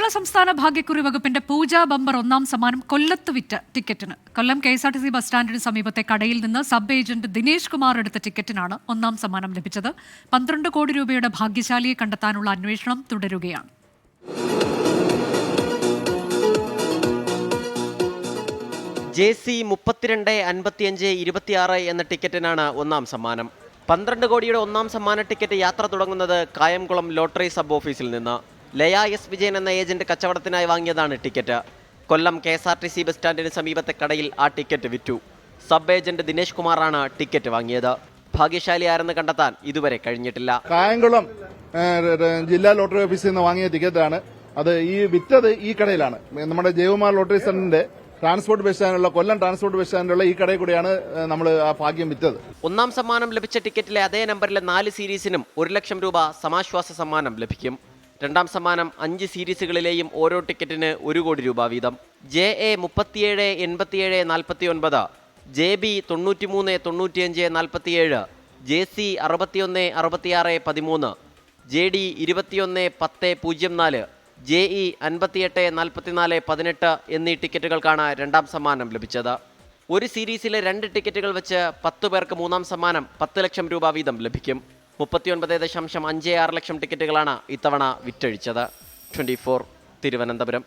കേരള സംസ്ഥാന ഭാഗ്യക്കുറി വകുപ്പിന്റെ പൂജാ ബമ്പർ ഒന്നാം സമ്മാനം കൊല്ലത്ത് വിറ്റ ടിക്കറ്റിന്. കൊല്ലം KSRTC ബസ് സ്റ്റാൻഡിന് സമീപത്തെ കടയിൽ നിന്ന് സബ് ഏജന്റ് ദിനേശ് കുമാർ എടുത്ത ടിക്കറ്റിനാണ് ഒന്നാം സമ്മാനം ലഭിച്ചത്. 12 കോടി രൂപയുടെ ഭാഗ്യശാലിയെ കണ്ടെത്താനുള്ള അന്വേഷണം തുടരുകയാണ്. JC 325526 എന്ന ടിക്കറ്റിനാണ് ഒന്നാം സമ്മാനം. 12 കോടിയുടെ ഒന്നാം സമ്മാന ടിക്കറ്റ് യാത്ര തുടങ്ങുന്നത് കായംകുളം ലോട്ടറി സബ് ഓഫീസിൽ നിന്ന്. ലയ S. വിജയൻ എന്ന ഏജന്റ് കച്ചവടത്തിനായി വാങ്ങിയതാണ് ടിക്കറ്റ്. കൊല്ലം KSRTC ബസ് സ്റ്റാൻഡിന് സമീപത്തെ കടയിൽ ആ ടിക്കറ്റ് വിറ്റു. സബ് ഏജന്റ് ദിനേശ് കുമാറാണ് ടിക്കറ്റ് വാങ്ങിയത്. ഭാഗ്യശാലി ആരെന്ന് കണ്ടെത്താൻ ഇതുവരെ കഴിഞ്ഞിട്ടില്ല. കായംകുളം ജില്ലാ ലോട്ടറി ഓഫീസിൽ നിന്ന് വാങ്ങിയ ടിക്കറ്റാണ്. അത് വിറ്റത് ഈ കടയിലാണ്. നമ്മുടെ ജയകുമാർ ലോട്ടറി സെന്ററിന്റെ ട്രാൻസ്പോർട്ട് ബസ് സ്റ്റാൻഡിലുള്ള കൊല്ലം ട്രാൻസ്പോർട്ട് ബസ് സ്റ്റാൻഡിലുള്ള ഈ കടയിൽ കൂടെയാണ് നമ്മൾ ആ ഭാഗ്യം വിറ്റത്. ഒന്നാം സമ്മാനം ലഭിച്ച ടിക്കറ്റിലെ അതേ നമ്പറിലെ 4 സീരീസിനും 1 ലക്ഷം രൂപ സമാശ്വാസ സമ്മാനം ലഭിക്കും. രണ്ടാം സമ്മാനം 5 സീരീസുകളിലെയും ഓരോ ടിക്കറ്റിന് 1 കോടി രൂപ വീതം. JA 378749, JB 939547, JC 616613, JD 211004, JE 584418 എന്നീ ടിക്കറ്റുകൾക്കാണ് രണ്ടാം സമ്മാനം ലഭിച്ചത്. ഒരു സീരീസിലെ 2 ടിക്കറ്റുകൾ വെച്ച് 10 പേർക്ക് മൂന്നാം സമ്മാനം 10 ലക്ഷം രൂപ വീതം ലഭിക്കും. 39.56 ലക്ഷം ടിക്കറ്റുകളാണ് ഇത്തവണ വിറ്റഴിച്ചത്. 24 തിരുവനന്തപുരം.